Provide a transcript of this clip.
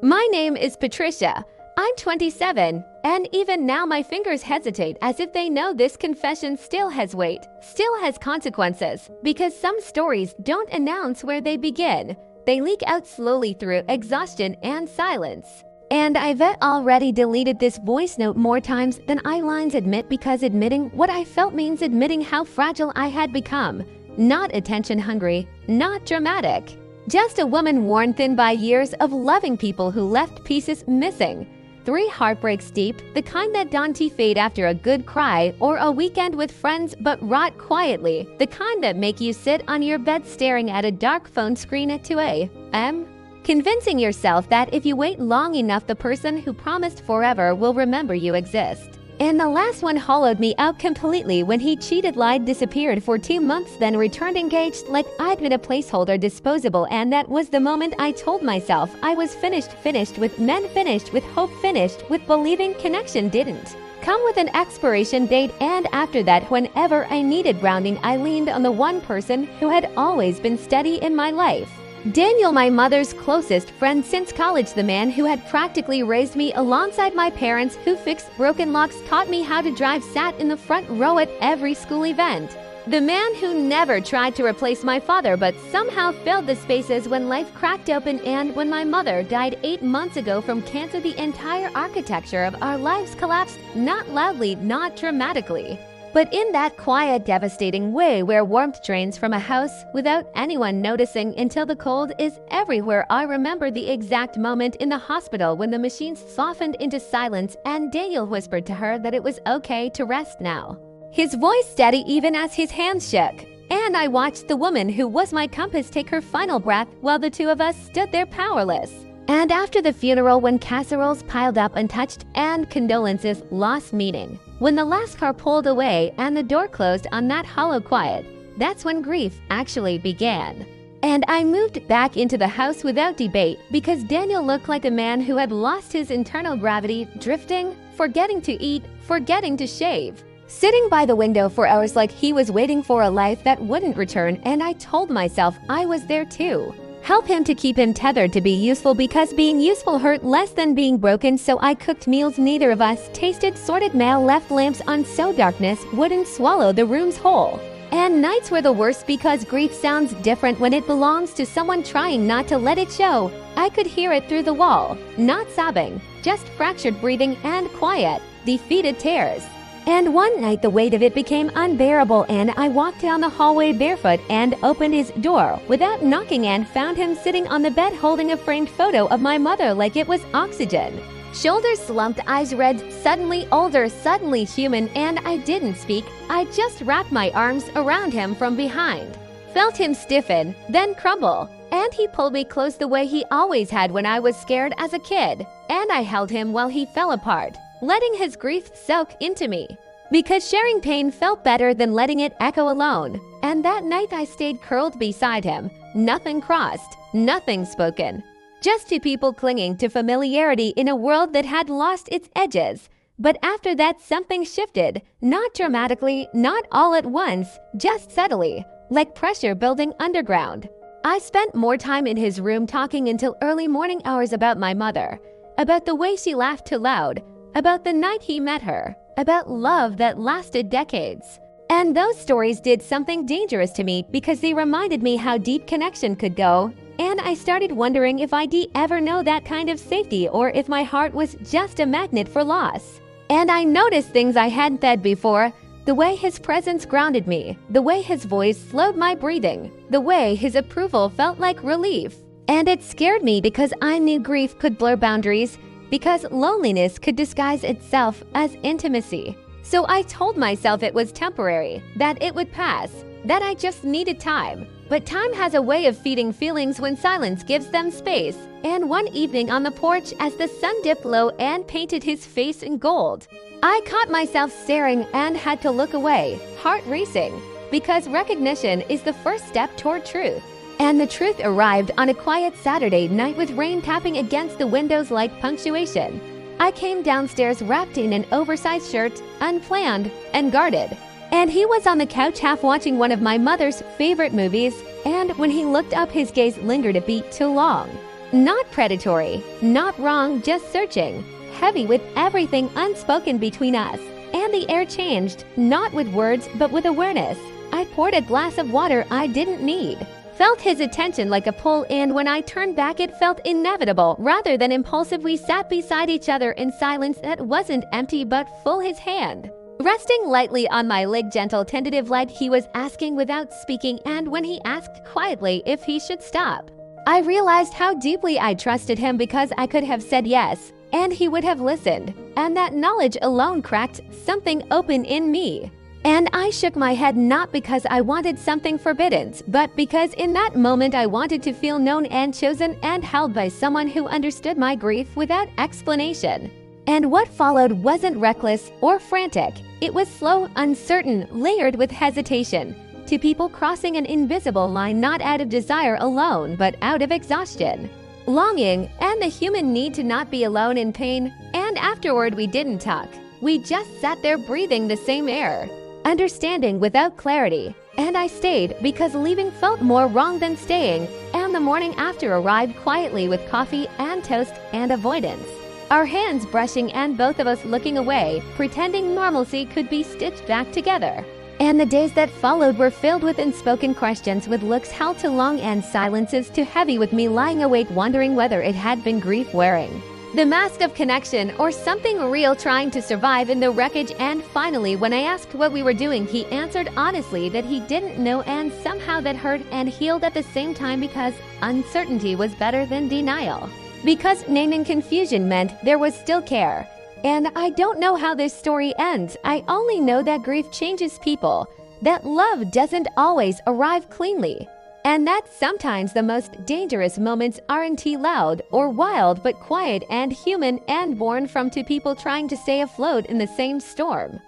My name is Patricia. I'm 27, and even now my fingers hesitate as if they know this confession still has weight, still has consequences, because some stories don't announce where they begin. They leak out slowly through exhaustion and silence. And I've already deleted this voice note more times than lines admit, because admitting what I felt means admitting how fragile I had become. Not attention hungry, not dramatic. Just a woman worn thin by years of loving people who left pieces missing. 3 heartbreaks deep, the kind that don't fade after a good cry or a weekend with friends but rot quietly, the kind that make you sit on your bed staring at a dark phone screen at 2 a.m. Convincing yourself that if you wait long enough, the person who promised forever will remember you exist. And the last one hollowed me out completely when he cheated, lied, disappeared for 2 months, then returned engaged like I'd been a placeholder, disposable. And that was the moment I told myself I was finished with men, finished with hope, finished with believing connection didn't come with an expiration date. And after that, whenever I needed grounding, I leaned on the one person who had always been steady in my life. Daniel, my mother's closest friend since college, the man who had practically raised me alongside my parents, who fixed broken locks, taught me how to drive, sat in the front row at every school event. The man who never tried to replace my father but somehow filled the spaces when life cracked open, and when my mother died 8 months ago from cancer, the entire architecture of our lives collapsed, not loudly, not dramatically, but in that quiet, devastating way where warmth drains from a house without anyone noticing until the cold is everywhere. I remember the exact moment in the hospital when the machines softened into silence and Daniel whispered to her that it was okay to rest now. His voice steady even as his hands shook. And I watched the woman who was my compass take her final breath while the two of us stood there powerless. And after the funeral, when casseroles piled up untouched and condolences lost meaning, when the last car pulled away and the door closed on that hollow quiet, that's when grief actually began. And I moved back into the house without debate, because Daniel looked like a man who had lost his internal gravity, drifting, forgetting to eat, forgetting to shave, sitting by the window for hours like he was waiting for a life that wouldn't return. And I told myself I was there too. Help him to keep him tethered, to be useful, because being useful hurt less than being broken. So I cooked meals neither of us tasted, sorted mail, left lamps on so darkness wouldn't swallow the rooms whole. And nights were the worst, because grief sounds different when it belongs to someone trying not to let it show. I could hear it through the wall, not sobbing, just fractured breathing and quiet, defeated tears. And one night the weight of it became unbearable, and I walked down the hallway barefoot and opened his door without knocking, and found him sitting on the bed holding a framed photo of my mother like it was oxygen. Shoulders slumped, eyes red, suddenly older, suddenly human. And I didn't speak. I just wrapped my arms around him from behind, felt him stiffen, then crumble. And he pulled me close the way he always had when I was scared as a kid. And I held him while he fell apart, letting his grief soak into me, because sharing pain felt better than letting it echo alone. And that night I stayed curled beside him, nothing crossed, nothing spoken. Just two people clinging to familiarity in a world that had lost its edges. But after that something shifted, not dramatically, not all at once, just subtly, like pressure building underground. I spent more time in his room talking until early morning hours about my mother, about the way she laughed too loud, about the night he met her, about love that lasted decades. And those stories did something dangerous to me, because they reminded me how deep connection could go. And I started wondering if I'd ever know that kind of safety, or if my heart was just a magnet for loss. And I noticed things I hadn't said before: the way his presence grounded me, the way his voice slowed my breathing, the way his approval felt like relief. And it scared me, because I knew grief could blur boundaries, because loneliness could disguise itself as intimacy. So I told myself it was temporary, that it would pass, that I just needed time. But time has a way of feeding feelings when silence gives them space. And one evening on the porch, as the sun dipped low and painted his face in gold, I caught myself staring and had to look away, heart racing, because recognition is the first step toward truth. And the truth arrived on a quiet Saturday night with rain tapping against the windows like punctuation. I came downstairs wrapped in an oversized shirt, unplanned and guarded. And he was on the couch half watching one of my mother's favorite movies, and when he looked up his gaze lingered a beat too long. Not predatory, not wrong, just searching. Heavy with everything unspoken between us. And the air changed, not with words, but with awareness. I poured a glass of water I didn't need. Felt his attention like a pull, and when I turned back it felt inevitable rather than impulsive. We sat beside each other in silence that wasn't empty but full, his hand resting lightly on my leg, gentle, tentative, like he was asking without speaking. And when he asked quietly if he should stop, I realized how deeply I trusted him, because I could have said yes, and he would have listened. And that knowledge alone cracked something open in me. And I shook my head, not because I wanted something forbidden, but because in that moment I wanted to feel known and chosen and held by someone who understood my grief without explanation. And what followed wasn't reckless or frantic. It was slow, uncertain, layered with hesitation. To people crossing an invisible line, not out of desire alone, but out of exhaustion, longing, and the human need to not be alone in pain. And afterward we didn't talk. We just sat there breathing the same air, understanding without clarity. And I stayed because leaving felt more wrong than staying. And the morning after arrived quietly with coffee and toast and avoidance. Our hands brushing and both of us looking away, pretending normalcy could be stitched back together. And the days that followed were filled with unspoken questions, with looks held too long and silences too heavy, with me lying awake wondering whether it had been grief wearing the mask of connection or something real trying to survive in the wreckage. And finally, when I asked what we were doing, he answered honestly that he didn't know, and somehow that hurt and healed at the same time, because uncertainty was better than denial. Because naming confusion meant there was still care. And I don't know how this story ends. I only know that grief changes people, that love doesn't always arrive cleanly, and that sometimes the most dangerous moments aren't loud or wild, but quiet and human, and born from two people trying to stay afloat in the same storm.